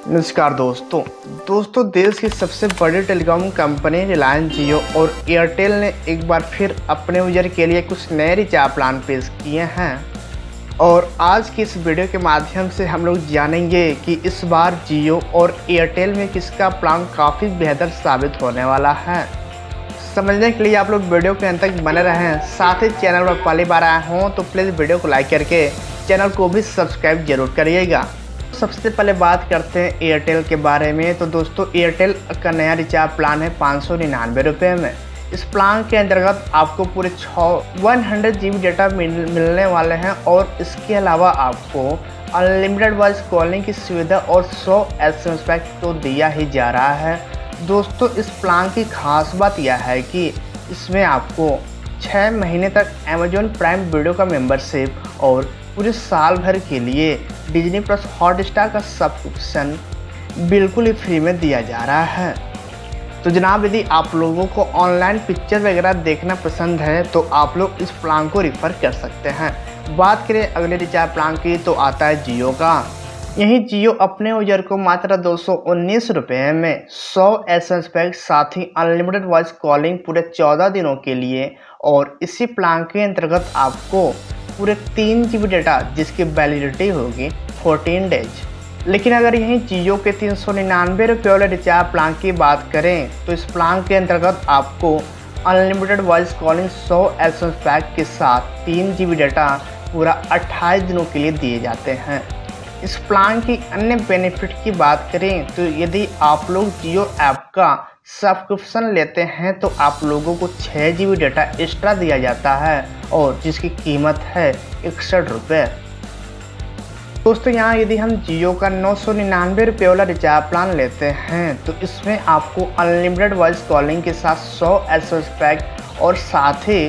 नमस्कार दोस्तों देश की सबसे बड़ी टेलीकॉम कंपनी रिलायंस जियो और एयरटेल ने एक बार फिर अपने यूजर के लिए कुछ नए रिचार्ज प्लान पेश किए हैं। और आज की इस वीडियो के माध्यम से हम लोग जानेंगे कि इस बार जियो और एयरटेल में किसका प्लान काफ़ी बेहतर साबित होने वाला है। समझने के लिए आप लोग वीडियो के अंत तक बने रहें। साथ ही चैनल पर पहली बार आए हों तो प्लीज़ वीडियो को लाइक करके चैनल को भी सब्सक्राइब जरूर करिएगा। सबसे पहले बात करते हैं एयरटेल के बारे में। तो दोस्तों एयरटेल का नया रिचार्ज प्लान है 599 रुपये में। इस प्लान के अंतर्गत आपको पूरे 100 GB डेटा मिलने वाले हैं और इसके अलावा आपको अनलिमिटेड वॉइस कॉलिंग की सुविधा और 100 SMS पैक तो दिया ही जा रहा है। दोस्तों इस प्लान की खास बात यह है कि इसमें आपको 6 महीने तक अमेजॉन प्राइम वीडियो का मेंबरशिप और पूरे साल भर के लिए डिज्नी प्लस हॉटस्टार का सब्सक्रिप्शन बिल्कुल ही फ्री में दिया जा रहा है। तो जनाब यदि आप लोगों को ऑनलाइन पिक्चर वगैरह देखना पसंद है तो आप लोग इस प्लान को रेफर कर सकते हैं। बात करें अगले रिचार्ज प्लान की तो आता है जियो का। यही जियो अपने यूजर को मात्र 219 रुपये में 100 SMS पैक साथ ही अनलिमिटेड वॉइस कॉलिंग पूरे 14 दिनों के लिए और इसी प्लान के अंतर्गत आपको पूरे 3 GB डेटा जिसकी वैलिडिटी होगी 14 डेज। लेकिन अगर यहीं जियो के 399 रुपये वाले रिचार्ज प्लान की बात करें तो इस प्लान के अंतर्गत आपको unlimited voice calling 100 SMS pack के साथ 3 GB डेटा पूरा 28 दिनों के लिए दिए जाते हैं। इस प्लान की अन्य बेनिफिट की बात करें तो यदि आप लोग जियो ऐप का सब्सक्रिप्शन लेते हैं तो आप लोगों को 6 GB डेटा एक्स्ट्रा दिया जाता है और जिसकी कीमत है 61 रुपये। दोस्तों यहाँ यदि हम जियो का 999 रुपये वाला रिचार्ज प्लान लेते हैं तो इसमें आपको अनलिमिटेड वॉइस कॉलिंग के साथ 100 SMS पैक और साथ ही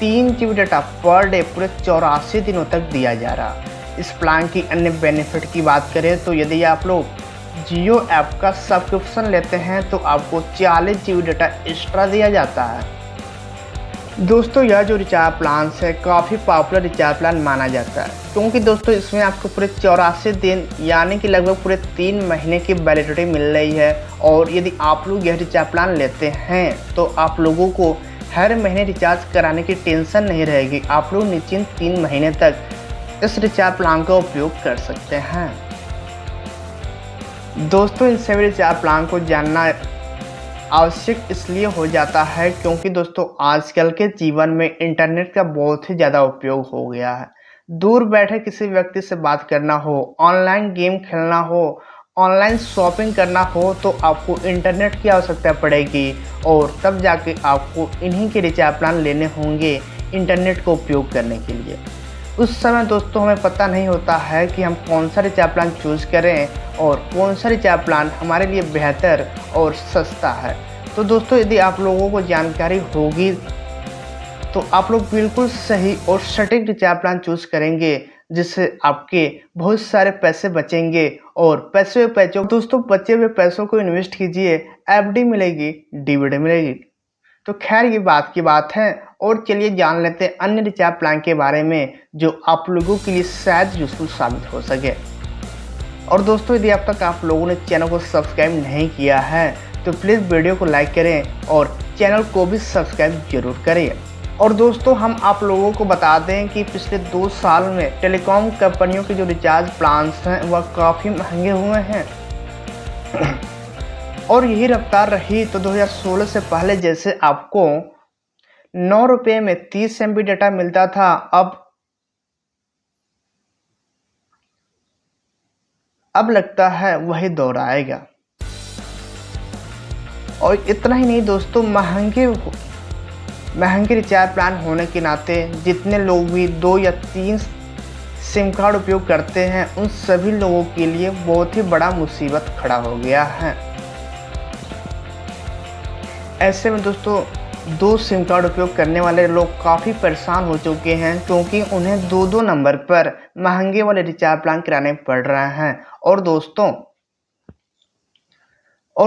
3 GB डेटा पर डे पूरे 84 दिनों तक दिया जा रहा। इस प्लान की अन्य बेनिफिट की बात करें तो यदि आप लोग जियो ऐप का सब्सक्रिप्शन लेते हैं तो आपको 40 GB डेटा एक्स्ट्रा दिया जाता है। दोस्तों यह जो रिचार्ज प्लान है काफ़ी पॉपुलर रिचार्ज प्लान माना जाता है क्योंकि दोस्तों इसमें आपको पूरे 84 दिन यानी कि लगभग पूरे 3 महीने की वैलिडिटी मिल रही है। और यदि आप लोग यह रिचार्ज प्लान लेते हैं तो आप लोगों को हर महीने रिचार्ज कराने की टेंशन नहीं रहेगी। आप लोग निश्चिंत 3 महीने तक इस रिचार्ज प्लान का उपयोग कर सकते हैं। दोस्तों इन सभी रिचार्ज प्लान को जानना आवश्यक इसलिए हो जाता है क्योंकि दोस्तों आजकल के जीवन में इंटरनेट का बहुत ही ज़्यादा उपयोग हो गया है। दूर बैठे किसी व्यक्ति से बात करना हो, ऑनलाइन गेम खेलना हो, ऑनलाइन शॉपिंग करना हो तो आपको इंटरनेट की आवश्यकता पड़ेगी और तब जाके आपको इन्हीं के रिचार्ज प्लान लेने होंगे इंटरनेट को उपयोग करने के लिए। उस समय दोस्तों हमें पता नहीं होता है कि हम कौन सा रिचार्ज प्लान चूज़ करें और कौन सा रिचार्ज प्लान हमारे लिए बेहतर और सस्ता है। तो दोस्तों यदि आप लोगों को जानकारी होगी तो आप लोग बिल्कुल सही और सटीक रिचार्ज प्लान चूज़ करेंगे जिससे आपके बहुत सारे पैसे बचेंगे और पैसों दोस्तों बचे हुए पैसों को इन्वेस्ट कीजिए, FD मिलेगी, डिविडेंड मिलेगी। तो खैर ये बात की बात है और चलिए जान लेते हैं अन्य रिचार्ज प्लान के बारे में जो आप लोगों के लिए शायद यूजफुल साबित हो सके। और दोस्तों यदि अब तक आप लोगों ने चैनल को सब्सक्राइब नहीं किया है तो प्लीज़ वीडियो को लाइक करें और चैनल को भी सब्सक्राइब जरूर करें। और दोस्तों हम आप लोगों को बता दें कि पिछले 2 साल में टेलीकॉम कंपनियों के जो रिचार्ज प्लान्स हैं वह काफ़ी महंगे हुए हैं और यही रफ्तार रही तो 2016 से पहले जैसे आपको 9 रुपये में 30 MB डेटा मिलता था अब लगता है वही दौर आएगा। और इतना ही नहीं दोस्तों महंगे रिचार्ज प्लान होने के नाते जितने लोग भी 2 या 3 सिम कार्ड उपयोग करते हैं उन सभी लोगों के लिए बहुत ही बड़ा मुसीबत खड़ा हो गया है। ऐसे में दोस्तों 2 सिम कार्ड उपयोग करने वाले लोग काफ़ी परेशान हो चुके हैं क्योंकि उन्हें 2 नंबर पर महंगे वाले रिचार्ज प्लान कराने पड़ रहे हैं। और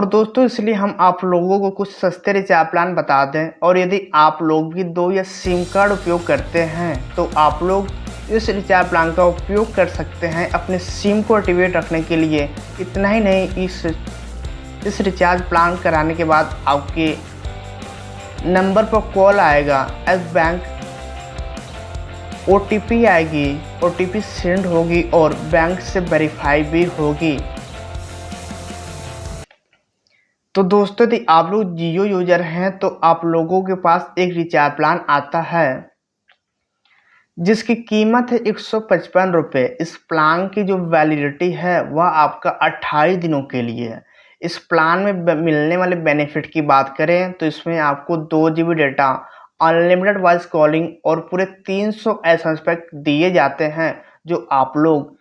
दोस्तों इसलिए हम आप लोगों को कुछ सस्ते रिचार्ज प्लान बता दें। और यदि आप लोग भी 2 या सिम कार्ड उपयोग करते हैं तो आप लोग इस रिचार्ज प्लान का उपयोग कर सकते हैं अपने सिम को एक्टिवेट रखने के लिए। इतना ही नहीं, इस रिचार्ज प्लान कराने के बाद आपके नंबर पर कॉल आएगा, एस बैंक OTP आएगी, OTP सेंड होगी और बैंक से वेरीफाई भी होगी। तो दोस्तों यदि आप लोग जियो यूजर हैं तो आप लोगों के पास एक रिचार्ज प्लान आता है जिसकी कीमत है 155 रुपये। इस प्लान की जो वैलिडिटी है वह आपका 28 दिनों के लिए है। इस प्लान में मिलने वाले बेनिफिट की बात करें तो इसमें आपको 2 GB data, unlimited voice calling और पूरे 300 SMS पैक दिए जाते हैं जो आप लोग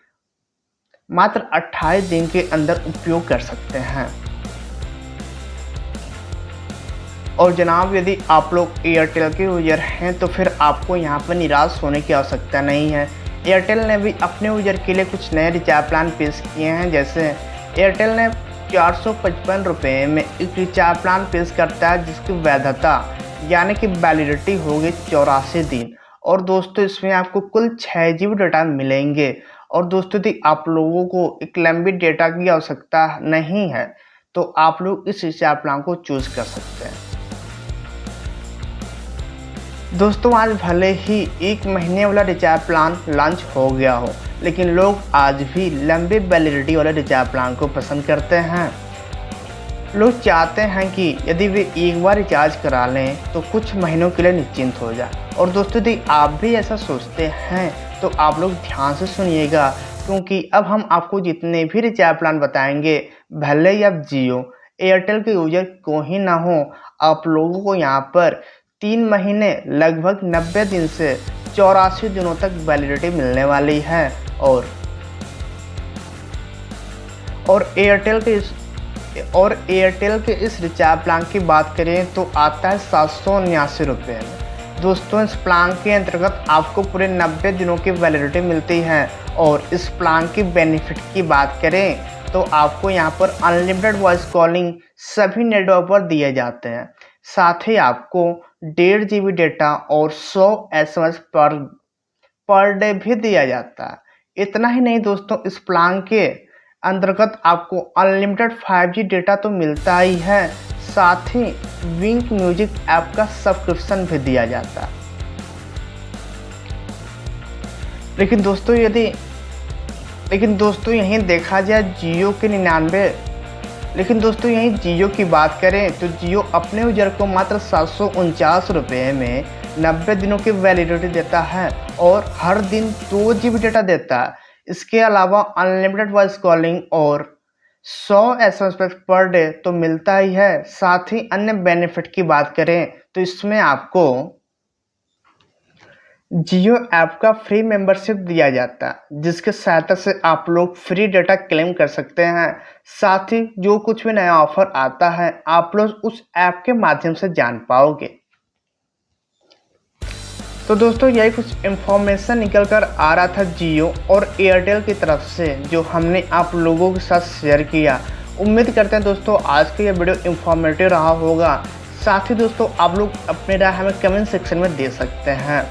मात्र 28 दिन के अंदर उपयोग कर सकते हैं। और जनाब यदि आप लोग एयरटेल के यूजर हैं तो फिर आपको यहाँ पर निराश होने की आवश्यकता नहीं है। एयरटेल ने भी अपने यूजर के लिए कुछ नए रिचार्ज प्लान पेश किए हैं। जैसे एयरटेल ने 455 रुपये में एक रिचार्ज प्लान पेश करता है जिसकी वैधता यानी कि वैलिडिटी होगी 84 दिन। और दोस्तों इसमें आपको कुल 6 GB डेटा मिलेंगे। और दोस्तों यदि आप लोगों को एक लंबी डेटा की आवश्यकता नहीं है तो आप लोग इस रिचार्ज प्लान को चूज कर सकते हैं। दोस्तों आज भले ही 1 महीने वाला रिचार्ज प्लान लॉन्च हो गया हो, लेकिन लोग आज भी लंबी वैलिडिटी वाले रिचार्ज प्लान को पसंद करते हैं। लोग चाहते हैं कि यदि वे एक बार रिचार्ज करा लें तो कुछ महीनों के लिए निश्चिंत हो जाए। और दोस्तों यदि आप भी ऐसा सोचते हैं तो आप लोग ध्यान से सुनिएगा, क्योंकि अब हम आपको जितने भी रिचार्ज प्लान बताएंगे, भले ही आप जियो एयरटेल के यूजर को ही ना हो, आप लोगों को यहाँ पर 3 महीने लगभग 90 दिन से 84 दिनों तक वैलिडिटी मिलने वाली है। और एयरटेल के इस रिचार्ज प्लान की बात करें तो आता है 779 रुपये में। दोस्तों इस प्लान के अंतर्गत आपको पूरे 90 दिनों की वैलिडिटी मिलती है। और इस प्लान की बेनिफिट की बात करें तो आपको यहाँ पर अनलिमिटेड वॉइस कॉलिंग सभी नेटवर्क पर दिए जाते हैं। साथ ही आपको 1.5 GB डेटा और 100 SMS पर डे भी दिया जाता है। इतना ही नहीं दोस्तों, इस प्लान के अंतर्गत आपको अनलिमिटेड 5G डेटा तो मिलता ही है, साथ ही विंक म्यूजिक ऐप का सब्सक्रिप्शन भी दिया जाता है। लेकिन दोस्तों यहीं देखा जाए जियो के 99। लेकिन दोस्तों यहीं जियो की बात करें तो जियो अपने यूजर को मात्र 749 रुपये में 90 दिनों की वैलिडिटी देता है और हर दिन 2 GB डेटा देता है। इसके अलावा अनलिमिटेड वॉइस कॉलिंग और 100 SMS पर डे तो मिलता ही है। साथ ही अन्य बेनिफिट की बात करें तो इसमें आपको जियो ऐप का फ्री मेंबरशिप दिया जाता है, जिसके सहायता से आप लोग फ्री डेटा क्लेम कर सकते हैं। साथ ही जो कुछ भी नया ऑफर आता है आप लोग उस ऐप के माध्यम से जान पाओगे। तो दोस्तों यही कुछ इन्फॉर्मेशन निकल कर आ रहा था जियो और एयरटेल की तरफ से, जो हमने आप लोगों के साथ शेयर किया। उम्मीद करते हैं दोस्तों आज का ये वीडियो इन्फॉर्मेटिव रहा होगा। साथ ही दोस्तों आप लोग अपने राय हमें कमेंट सेक्शन में दे सकते हैं।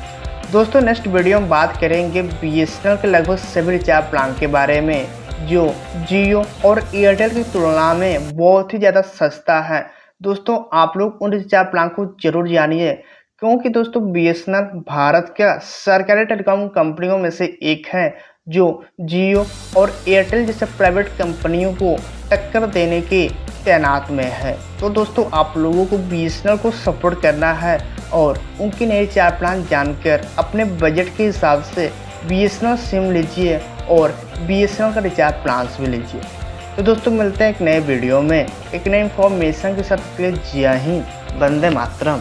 दोस्तों नेक्स्ट वीडियो में बात करेंगे BSNL के लगभग सभी रिचार्ज प्लान के बारे में, जो जियो और एयरटेल की तुलना में बहुत ही ज़्यादा सस्ता है। दोस्तों आप लोग उन रिचार्ज प्लान को जरूर जानिए, क्योंकि दोस्तों BSNL भारत का सरकारी टेलीकॉम कंपनियों में से एक है जो जियो और एयरटेल जैसे प्राइवेट कंपनियों को टक्कर देने की तैनात में है। तो दोस्तों आप लोगों को BSNL को सपोर्ट करना है और उनकी नई रिचार्ज प्लान जानकर अपने बजट के हिसाब से BSNL सिम लीजिए और BSNL का रिचार्ज प्लान्स भी लीजिए। तो दोस्तों मिलते हैं एक नए वीडियो में एक नई इन्फॉर्मेशन के साथ। जय हिंद, वंदे मातरम।